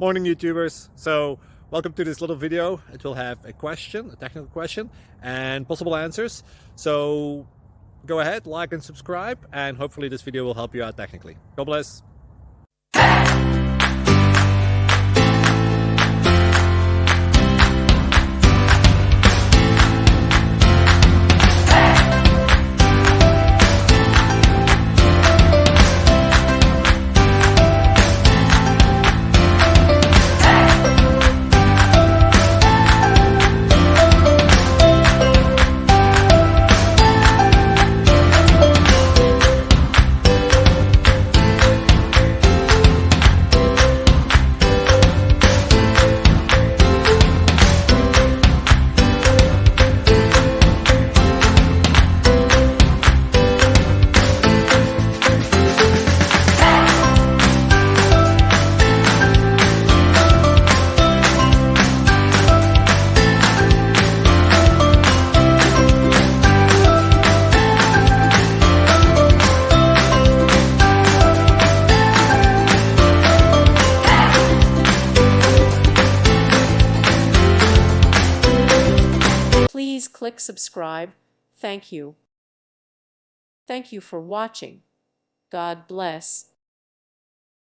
Morning YouTubers. So welcome to this little video. It will have a question, a technical question, and possible answers. So go ahead, like and subscribe, and hopefully this video will help you out technically. God bless. Please click subscribe. Thank you. Thank you for watching. God bless.